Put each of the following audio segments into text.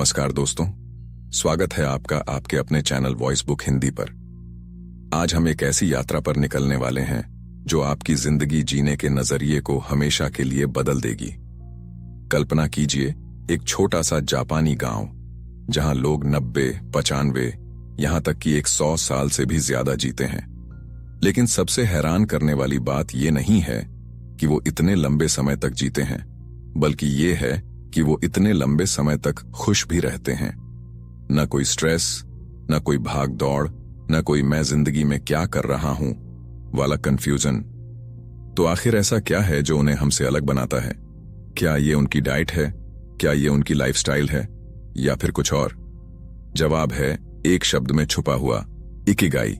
नमस्कार दोस्तों, स्वागत है आपका आपके अपने चैनल वॉइस बुक हिंदी पर। आज हम एक ऐसी यात्रा पर निकलने वाले हैं जो आपकी जिंदगी जीने के नजरिए को हमेशा के लिए बदल देगी। कल्पना कीजिए एक छोटा सा जापानी गांव जहां लोग 90, 95, यहां तक कि 100 साल से भी ज्यादा जीते हैं। लेकिन सबसे हैरान करने वाली बात यह नहीं है कि वो इतने लंबे समय तक जीते हैं, बल्कि ये है कि वो इतने लंबे समय तक खुश भी रहते हैं। न कोई स्ट्रेस, न कोई भाग दौड़, न कोई मैं जिंदगी में क्या कर रहा हूं वाला कंफ्यूजन। तो आखिर ऐसा क्या है जो उन्हें हमसे अलग बनाता है? क्या ये उनकी डाइट है? क्या ये उनकी लाइफस्टाइल है? या फिर कुछ और? जवाब है एक शब्द में छुपा हुआ, इकिगाई।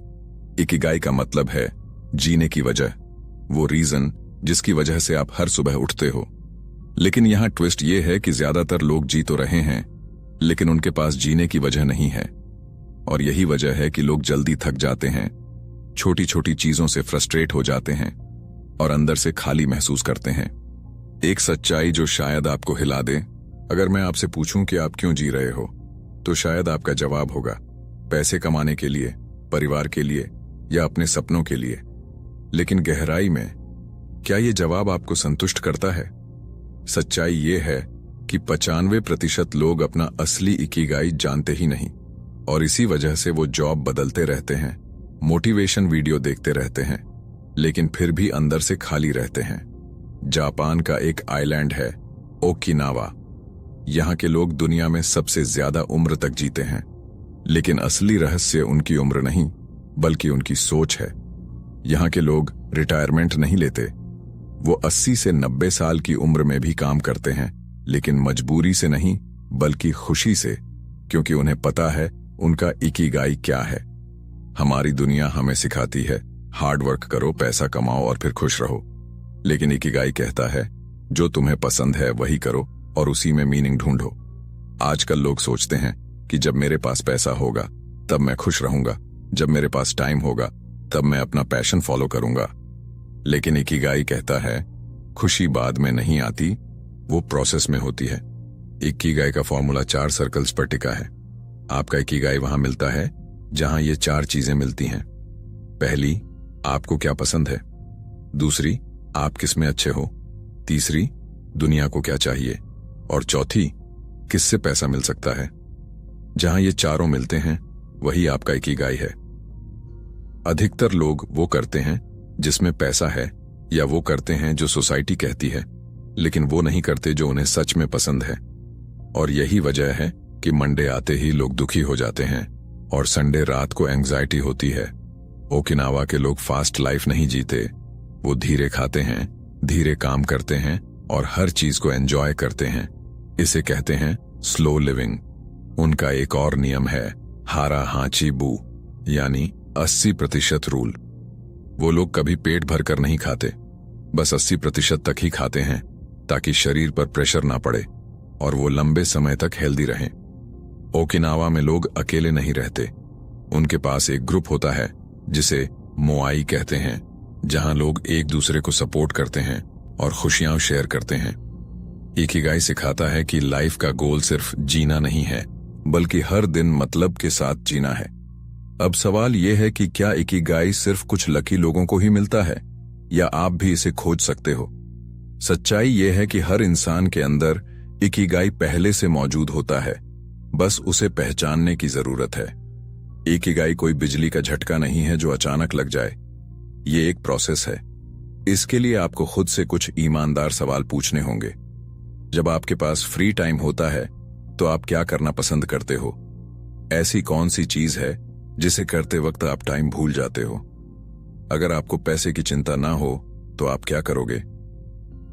इकिगाई का मतलब है जीने की वजह, वो रीजन जिसकी वजह से आप हर सुबह उठते हो। लेकिन यहां ट्विस्ट ये है कि ज्यादातर लोग जी तो रहे हैं, लेकिन उनके पास जीने की वजह नहीं है। और यही वजह है कि लोग जल्दी थक जाते हैं, छोटी छोटी चीजों से फ्रस्ट्रेट हो जाते हैं और अंदर से खाली महसूस करते हैं। एक सच्चाई जो शायद आपको हिला दे। अगर मैं आपसे पूछूं कि आप क्यों जी रहे हो, तो शायद आपका जवाब होगा पैसे कमाने के लिए, परिवार के लिए या अपने सपनों के लिए। लेकिन गहराई में क्या ये जवाब आपको संतुष्ट करता है? सच्चाई ये है कि 95% लोग अपना असली इकिगाई जानते ही नहीं, और इसी वजह से वो जॉब बदलते रहते हैं, मोटिवेशन वीडियो देखते रहते हैं, लेकिन फिर भी अंदर से खाली रहते हैं। जापान का एक आइलैंड है ओकिनावा। यहाँ के लोग दुनिया में सबसे ज्यादा उम्र तक जीते हैं, लेकिन असली रहस्य उनकी उम्र नहीं, बल्कि उनकी सोच है। यहाँ के लोग रिटायरमेंट नहीं लेते। वो 80 से 90 साल की उम्र में भी काम करते हैं, लेकिन मजबूरी से नहीं, बल्कि खुशी से, क्योंकि उन्हें पता है उनका इकिगाई क्या है। हमारी दुनिया हमें सिखाती है हार्ड वर्क करो, पैसा कमाओ और फिर खुश रहो। लेकिन इकिगाई कहता है जो तुम्हें पसंद है वही करो और उसी में मीनिंग ढूंढो। आजकल लोग सोचते हैं कि जब मेरे पास पैसा होगा तब मैं खुश रहूंगा, जब मेरे पास टाइम होगा तब मैं अपना पैशन फॉलो करूंगा। लेकिन इकिगाई कहता है खुशी बाद में नहीं आती, वो प्रोसेस में होती है। इकिगाई का फॉर्मूला 4 सर्कल्स पर टिका है। आपका इकिगाई वहां मिलता है जहां ये 4 चीजें मिलती हैं। पहली, आपको क्या पसंद है। दूसरी, आप किस में अच्छे हो। तीसरी, दुनिया को क्या चाहिए। और चौथी, किससे पैसा मिल सकता है। जहां ये चारों मिलते हैं वही आपका इकिगाई है। अधिकतर लोग वो करते हैं जिसमें पैसा है, या वो करते हैं जो सोसाइटी कहती है, लेकिन वो नहीं करते जो उन्हें सच में पसंद है। और यही वजह है कि मंडे आते ही लोग दुखी हो जाते हैं और संडे रात को एंग्जाइटी होती है। ओकिनावा के लोग फास्ट लाइफ नहीं जीते, वो धीरे खाते हैं, धीरे काम करते हैं और हर चीज को एंजॉय करते हैं। इसे कहते हैं स्लो लिविंग। उनका एक और नियम है हारा हाची बू, यानी 80% रूल। वो लोग कभी पेट भरकर नहीं खाते, बस 80% तक ही खाते हैं ताकि शरीर पर प्रेशर ना पड़े और वो लंबे समय तक हेल्दी रहें। ओकिनावा में लोग अकेले नहीं रहते, उनके पास एक ग्रुप होता है जिसे मोआई कहते हैं, जहां लोग एक दूसरे को सपोर्ट करते हैं और खुशियां शेयर करते हैं। इकिगाई सिखाता है कि लाइफ का गोल सिर्फ जीना नहीं है, बल्कि हर दिन मतलब के साथ जीना है। अब सवाल यह है कि क्या इकिगाई सिर्फ कुछ लकी लोगों को ही मिलता है, या आप भी इसे खोज सकते हो। सच्चाई यह है कि हर इंसान के अंदर इकिगाई पहले से मौजूद होता है, बस उसे पहचानने की जरूरत है। इकिगाई कोई बिजली का झटका नहीं है जो अचानक लग जाए। ये एक प्रोसेस है। इसके लिए आपको खुद से कुछ ईमानदार सवाल पूछने होंगे। जब आपके पास फ्री टाइम होता है तो आप क्या करना पसंद करते हो? ऐसी कौन सी चीज है जिसे करते वक्त आप टाइम भूल जाते हो? अगर आपको पैसे की चिंता ना हो तो आप क्या करोगे?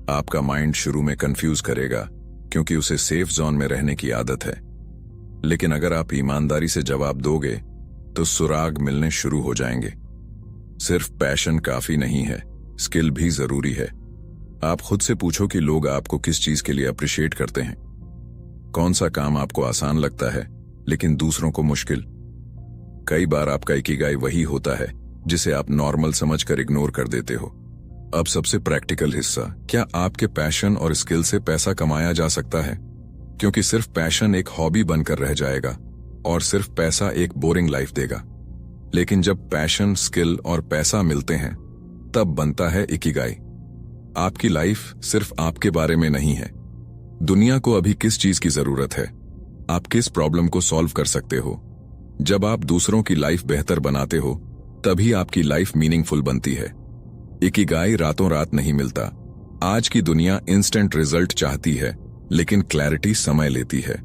आपका माइंड शुरू में कंफ्यूज करेगा, क्योंकि उसे सेफ जोन में रहने की आदत है। लेकिन अगर आप ईमानदारी से जवाब दोगे तो सुराग मिलने शुरू हो जाएंगे। सिर्फ पैशन काफी नहीं है, स्किल भी जरूरी है। आप खुद से पूछो कि लोग आपको किस चीज के लिए अप्रिशिएट करते हैं। कौन सा काम आपको आसान लगता है लेकिन दूसरों को मुश्किल। कई बार आपका इकिगाई वही होता है जिसे आप नॉर्मल समझकर इग्नोर कर देते हो। अब सबसे प्रैक्टिकल हिस्सा, क्या आपके पैशन और स्किल से पैसा कमाया जा सकता है? क्योंकि सिर्फ पैशन एक हॉबी बनकर रह जाएगा और सिर्फ पैसा एक बोरिंग लाइफ देगा। लेकिन जब पैशन, स्किल और पैसा मिलते हैं तब बनता है इकिगाई। आपकी लाइफ सिर्फ आपके बारे में नहीं है। दुनिया को अभी किस चीज की जरूरत है, आप किस प्रॉब्लम को सॉल्व कर सकते हो। जब आप दूसरों की लाइफ बेहतर बनाते हो तभी आपकी लाइफ मीनिंगफुल बनती है। इकिगाई रातों रात नहीं मिलता। आज की दुनिया इंस्टेंट रिजल्ट चाहती है, लेकिन क्लैरिटी समय लेती है।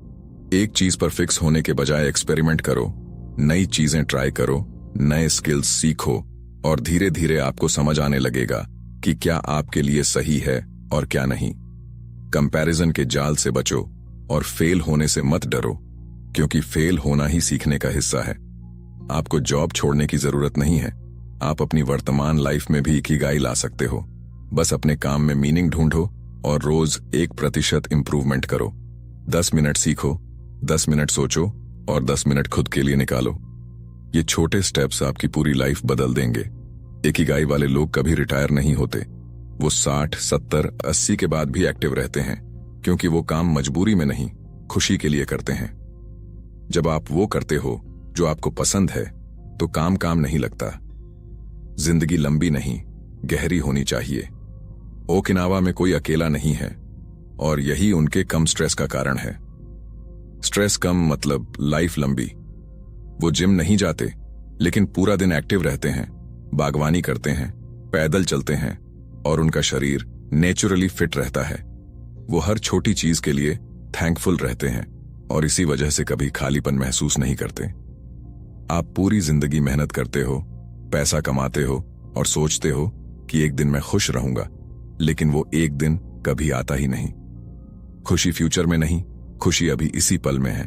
एक चीज पर फिक्स होने के बजाय एक्सपेरिमेंट करो, नई चीजें ट्राई करो, नए स्किल्स सीखो और धीरे धीरे आपको समझ आने लगेगा कि क्या आपके लिए सही है और क्या नहीं। कंपैरिजन के जाल से बचो और फेल होने से मत डरो, क्योंकि फेल होना ही सीखने का हिस्सा है। आपको जॉब छोड़ने की जरूरत नहीं है। आप अपनी वर्तमान लाइफ में भी इकिगाई ला सकते हो। बस अपने काम में मीनिंग ढूंढो और रोज 1% इंप्रूवमेंट करो। 10 मिनट सीखो, 10 मिनट सोचो और 10 मिनट खुद के लिए निकालो। ये छोटे स्टेप्स आपकी पूरी लाइफ बदल देंगे। इकिगाई वाले लोग कभी रिटायर नहीं होते। वो 60, 70, 80 के बाद भी एक्टिव रहते हैं, क्योंकि वो काम मजबूरी में नहीं, खुशी के लिए करते हैं। जब आप वो करते हो जो आपको पसंद है तो काम काम नहीं लगता। जिंदगी लंबी नहीं, गहरी होनी चाहिए। ओकिनावा में कोई अकेला नहीं है और यही उनके कम स्ट्रेस का कारण है। स्ट्रेस कम मतलब लाइफ लंबी। वो जिम नहीं जाते, लेकिन पूरा दिन एक्टिव रहते हैं, बागवानी करते हैं, पैदल चलते हैं और उनका शरीर नेचुरली फिट रहता है। वो हर छोटी चीज के लिए थैंकफुल रहते हैं और इसी वजह से कभी खालीपन महसूस नहीं करते। आप पूरी जिंदगी मेहनत करते हो, पैसा कमाते हो और सोचते हो कि एक दिन मैं खुश रहूंगा, लेकिन वो एक दिन कभी आता ही नहीं। खुशी फ्यूचर में नहीं, खुशी अभी इसी पल में है।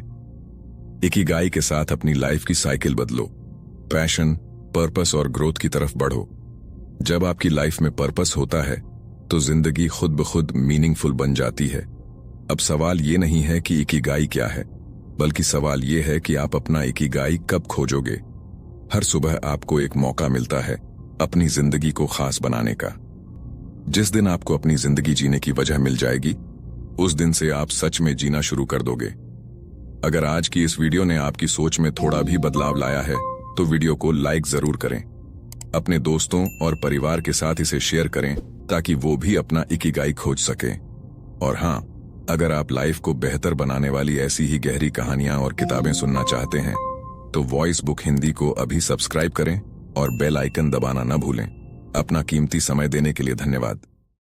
इकिगाई के साथ अपनी लाइफ की साइकिल बदलो। पैशन, पर्पस और ग्रोथ की तरफ बढ़ो। जब आपकी लाइफ में पर्पस होता है तो जिंदगी खुद ब खुद मीनिंगफुल बन जाती है। अब सवाल ये नहीं है कि इकिगाई क्या है, बल्कि सवाल ये है कि आप अपना इकिगाई कब खोजोगे। हर सुबह आपको एक मौका मिलता है अपनी जिंदगी को खास बनाने का। जिस दिन आपको अपनी जिंदगी जीने की वजह मिल जाएगी, उस दिन से आप सच में जीना शुरू कर दोगे। अगर आज की इस वीडियो ने आपकी सोच में थोड़ा भी बदलाव लाया है तो वीडियो को लाइक जरूर करें। अपने दोस्तों और परिवार के साथ इसे शेयर करें ताकि वो भी अपना इकिगाई खोज सकें। और हाँ, अगर आप लाइफ को बेहतर बनाने वाली ऐसी ही गहरी कहानियां और किताबें सुनना चाहते हैं तो वॉइस बुक हिंदी को अभी सब्सक्राइब करें और बेल आइकन दबाना न भूलें। अपना कीमती समय देने के लिए धन्यवाद।